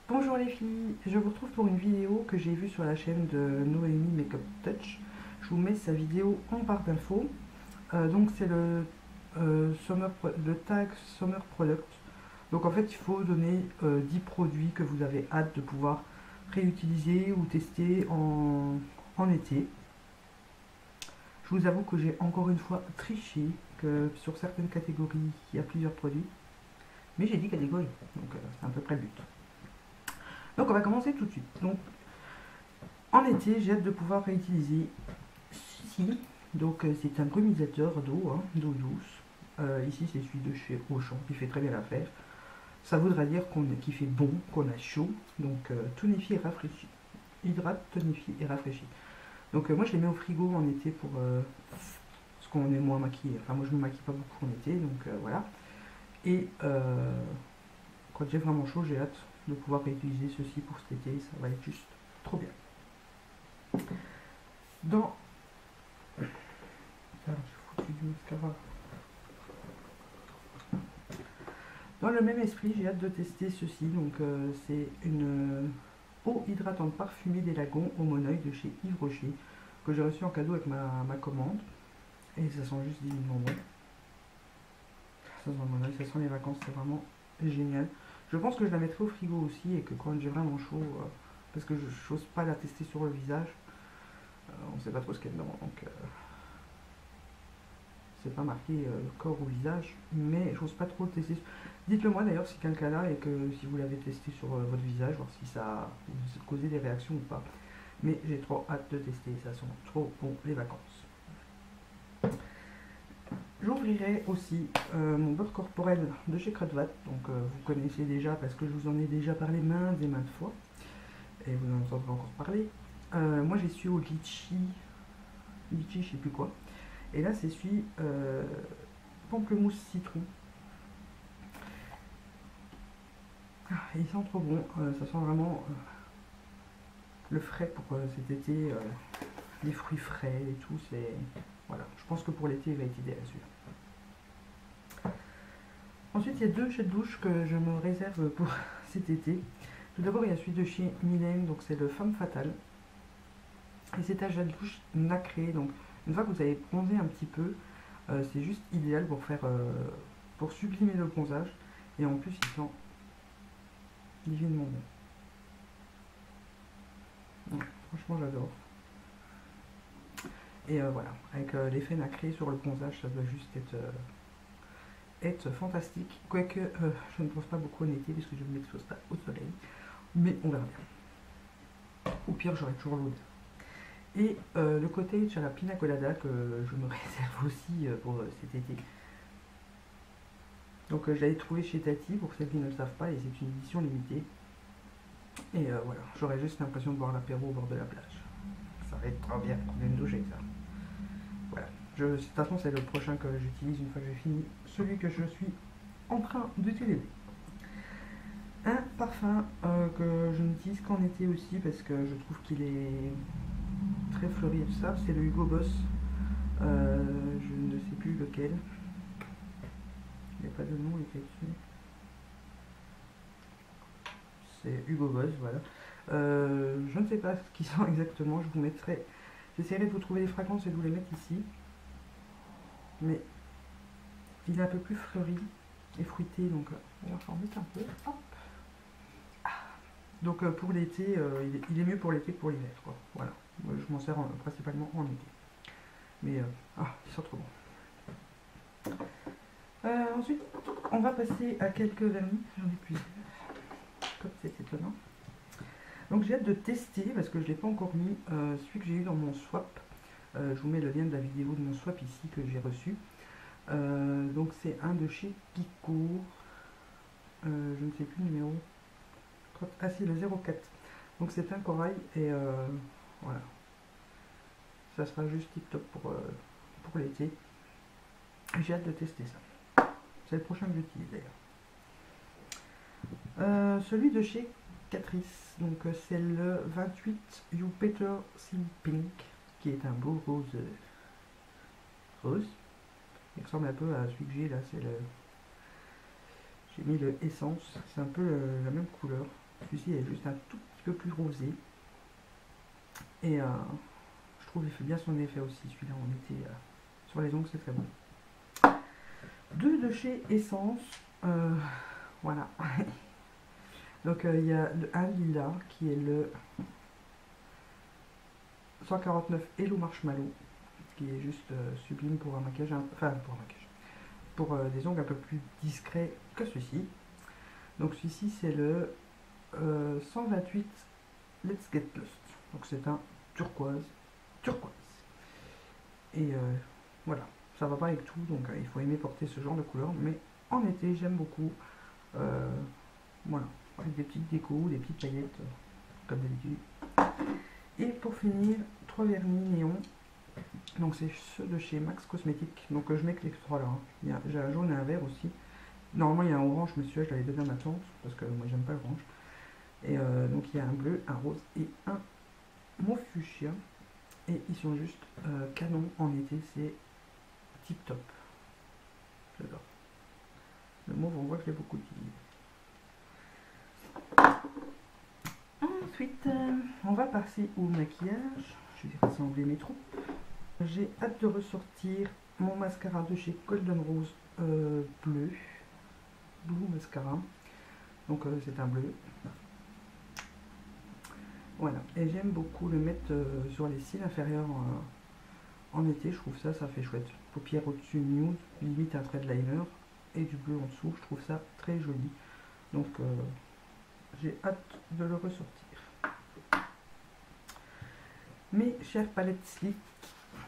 Bonjour les filles, je vous retrouve pour une vidéo que j'ai vue sur la chaîne de Noémie Makeup Touch. Je vous mets sa vidéo en barre d'infos. Donc c'est le tag Summer Product. Donc en fait il faut donner 10 produits que vous avez hâte de pouvoir réutiliser ou tester en été. Je vous avoue que j'ai encore une fois triché, que sur certaines catégories il y a plusieurs produits. Mais j'ai dit catégorie, donc c'est à peu près le but. Donc on va commencer tout de suite. Donc en été, j'ai hâte de pouvoir réutiliser ceci. Donc c'est un brumisateur d'eau, d'eau douce. Ici c'est celui de chez Auchan qui fait très bien l'affaire. Ça voudra dire qu'il fait bon, qu'on a chaud. Donc tonifie et rafraîchit. Hydrate, tonifie et rafraîchit. Donc moi je les mets au frigo en été pour parce qu'on est moins maquillé. Enfin moi je me maquille pas beaucoup en été, donc voilà. Et quand j'ai vraiment chaud, j'ai hâte de pouvoir réutiliser ceci pour cet été. Ça va être juste trop bien. Dans j'ai foutu du mascara. Dans le même esprit, j'ai hâte de tester ceci. Donc c'est une eau hydratante parfumée des lagons au Moneuil de chez Yves Rocher que j'ai reçu en cadeau avec ma commande. Et ça sent juste divinement bon. Ça sent mon œil, ça sent les vacances, c'est vraiment génial. Je pense que je la mettrai au frigo aussi et que quand j'ai vraiment chaud, parce que je n'ose pas la tester sur le visage, on ne sait pas trop ce qu'il y a dedans, donc c'est pas marqué corps ou visage, mais j'ose pas trop le tester. Dites-le moi d'ailleurs si quelqu'un l'a et que si vous l'avez testé sur votre visage, voir si ça a causé des réactions ou pas. Mais j'ai trop hâte de tester, ça sent trop bon les vacances. J'ouvrirai aussi mon beurre corporel de chez Crudvat, donc vous connaissez déjà parce que je vous en ai déjà parlé maintes et maintes fois, et vous en entendrez encore parler. Moi j'ai su au litchi, je sais plus quoi, et là c'est celui pamplemousse citron. Il sent trop bon, ça sent vraiment le frais pour cet été, les fruits frais et tout, c'est... Voilà, je pense que pour l'été il va être idéal celui-là. Ensuite, il y a deux jets de douche que je me réserve pour cet été. Tout d'abord, il y a celui de chez Mylène, donc c'est le Femme Fatale. Et c'est un jet de douche nacré, donc une fois que vous avez bronzé un petit peu, c'est juste idéal pour faire, pour sublimer le bronzage. Et en plus, il sent divinement bon. Ouais, franchement, j'adore. Et voilà, avec l'effet nacré sur le bronzage, ça doit juste être fantastique. Quoique, je ne pense pas beaucoup en été, parce que je ne m'expose pas au soleil. Mais on verra bien. Au pire, j'aurai toujours l'odeur. Et le cottage à la pina colada que je me réserve aussi pour cet été. Donc je l'avais trouvé chez Tati, pour celles qui ne le savent pas, et c'est une édition limitée. Et voilà, j'aurais juste l'impression de boire l'apéro au bord de la plage. Ça va être trop bien, prendre une douche avec ça. Voilà, de toute façon c'est le prochain que j'utilise une fois que j'ai fini celui que je suis en train d'utiliser. Un parfum que je n'utilise qu'en été aussi parce que je trouve qu'il est très fleuri et tout ça, c'est le Hugo Boss. Je ne sais plus lequel. Il n'y a pas de nom écrit dessus. C'est Hugo Boss, voilà. Je ne sais pas ce qu'ils sont exactement, je vous mettrai. J'essaierai de vous trouver les fragrances et de vous les mettre ici. Mais il est un peu plus fleuri et fruité, donc on va en mettre un peu. Hop. Donc pour l'été, il est mieux pour l'été que pour l'hiver, quoi. Voilà. Moi, je m'en sers principalement en été. Mais il sent trop bon. Ensuite, on va passer à quelques vernis. J'en ai plusieurs. Comme c'est étonnant. Donc j'ai hâte de tester, parce que je ne l'ai pas encore mis, celui que j'ai eu dans mon swap. Je vous mets le lien de la vidéo de mon swap ici que j'ai reçu. Donc c'est un de chez Kiko. Je ne sais plus le numéro. Ah si, le 04. Donc c'est un corail et voilà. Ça sera juste tip top pour l'été. J'ai hâte de tester ça. C'est le prochain que j'utilise d'ailleurs. Celui de chez Catrice. Donc c'est le 28 You Better Seal Pink, qui est un beau rose. Il ressemble un peu à celui que j'ai là. C'est le. J'ai mis le Essence. C'est un peu la même couleur. Celui-ci est juste un tout petit peu plus rosé. Et je trouve qu'il fait bien son effet aussi, celui-là en été. Sur les ongles, c'est très bon. Deux de chez Essence. Voilà. Donc il y a un lilas qui est le 149 Hello Marshmallow, qui est juste sublime pour un maquillage, enfin pour un maquillage, pour des ongles un peu plus discrets que celui-ci. Donc celui-ci c'est le 128 Let's Get Lost. Donc c'est un turquoise. Et voilà, ça va pas avec tout, donc il faut aimer porter ce genre de couleur, mais en été j'aime beaucoup. Voilà, avec des petites décos, des petites paillettes, comme d'habitude. Et pour finir, 3 vernis néons. Donc c'est ceux de chez Max Cosmétiques. Donc je mets que les 3 là. Hein. J'ai un jaune et un vert aussi. Normalement il y a un orange, mais celui-là je l'avais donné à ma tante, parce que moi j'aime pas l'orange. Et donc il y a un bleu, un rose et un mauve fuchsia. Et ils sont juste canon en été, c'est tip top. J'adore. Le mauve, on voit que j'ai beaucoup utilisé. Ensuite, on va passer au maquillage. Je vais rassembler mes troupes. J'ai hâte de ressortir mon mascara de chez Golden Rose bleu. Blue mascara. Donc c'est un bleu. Voilà. Et j'aime beaucoup le mettre sur les cils inférieurs en été. Je trouve ça fait chouette. Paupières au-dessus nude, limite un trait de liner. Et du bleu en dessous. Je trouve ça très joli. Donc j'ai hâte de le ressortir. Mes chères palettes Sleek,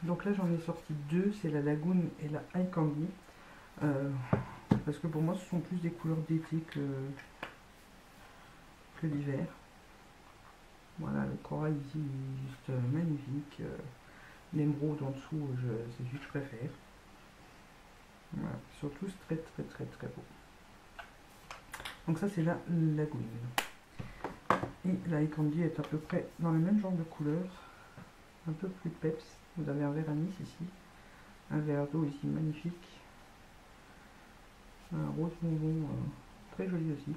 donc là j'en ai sorti deux, c'est la Lagoon et la Eye Candy, parce que pour moi ce sont plus des couleurs d'été que d'hiver. Voilà, le corail ici est juste magnifique, l'émeraude en dessous c'est celui que je préfère. Voilà, ils sont tous très beaux. Donc ça c'est la Lagoon. Et la Eye Candy est à peu près dans le même genre de couleur. Un peu plus peps. Vous avez un verre anis ici, un verre d'eau ici magnifique, un rose bonbon très joli aussi.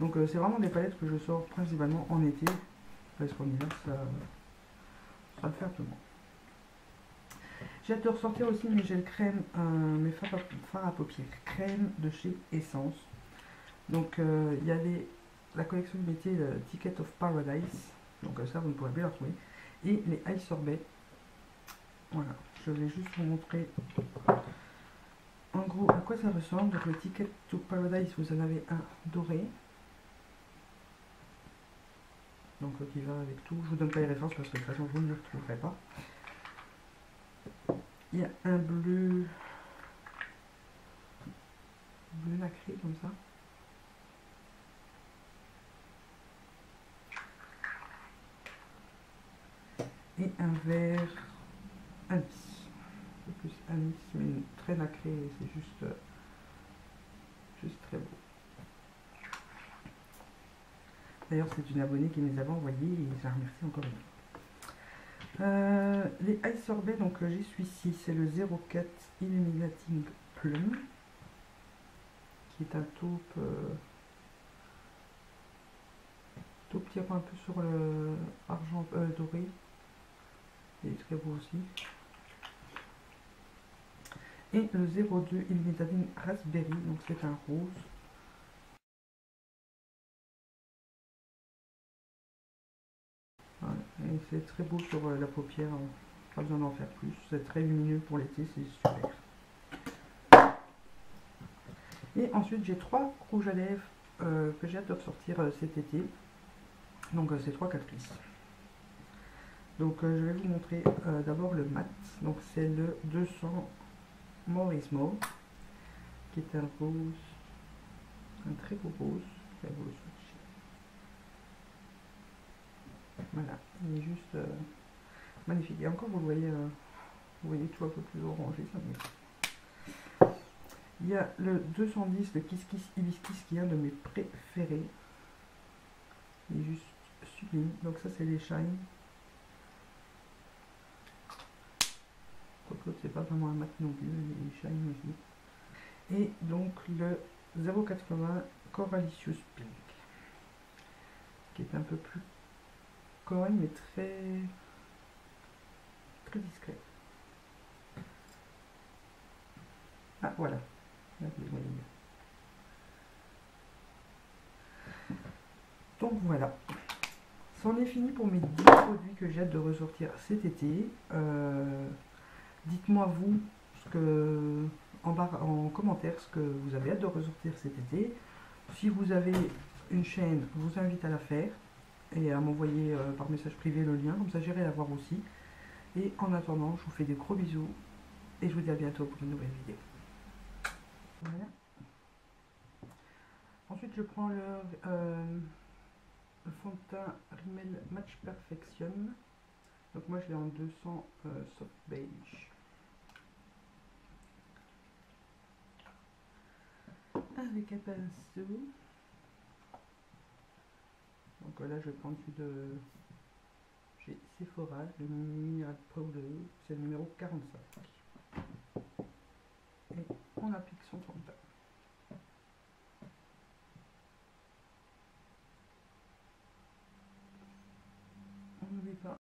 Donc c'est vraiment des palettes que je sors principalement en été, parce qu'en hiver ça va faire tout le monde. J'ai hâte de ressortir aussi mes gels crème, mes fards à paupières crème de chez Essence. Donc il y a la collection limitée Ticket of Paradise, donc ça vous ne pourrez plus la retrouver. Et les Eye Sorbet. Voilà, je vais juste vous montrer en gros à quoi ça ressemble. Donc le Ticket to Paradise, vous en avez un doré. Donc qui va avec tout. Je vous donne pas les références parce que de toute façon vous ne les retrouverez pas. Il y a un bleu nacré comme ça. Et un vert anis. C'est plus anis, mais très nacré, c'est juste très beau. D'ailleurs, c'est une abonnée qui me les avait envoyés et je la remercie encore une fois. Les Eye Sorbet, donc j'ai celui-ci, c'est le 04 Illuminating Plum, qui est un taupe tirant un peu sur le argent doré. Il est très beau aussi. Et le 02 Illuminating Raspberry, donc c'est un rose. Voilà. Et c'est très beau sur la paupière, pas besoin d'en faire plus. C'est très lumineux pour l'été, c'est super. Et ensuite j'ai 3 rouges à lèvres que j'ai hâte de ressortir cet été. Donc c'est 3 caprices. Donc je vais vous montrer d'abord le mat. Donc c'est le 200 More is More, qui est un rose, un très beau rose, très beau swatch. Voilà, il est juste magnifique. Et encore vous voyez tout un peu plus orangé, ça me... Il y a le 210 de Kiss Kiss Hibiscus qui est un de mes préférés. Il est juste sublime. Donc ça c'est les shine. Quoique c'est pas vraiment un mat non plus, les shine aussi. Et donc le 080 Coralicious Pink. qui est un peu plus correct, mais très discret. Ah voilà, là vous le voyez mieux. Donc voilà, c'en est fini pour mes 10 produits que j'ai hâte de ressortir cet été. Dites-moi vous en commentaire ce que vous avez hâte de ressortir cet été. Si vous avez une chaîne, je vous invite à la faire et à m'envoyer par message privé le lien, comme ça j'irai la voir aussi. Et en attendant, je vous fais des gros bisous et je vous dis à bientôt pour une nouvelle vidéo. Voilà. Ensuite, je prends le fond de teint Rimmel Match Perfection. Donc moi je l'ai en 200 soft beige. Avec un pinceau. Donc là je vais prendre celui de chez Sephora, le Mineral Powder, c'est le numéro 45. Et on applique son fond de teint.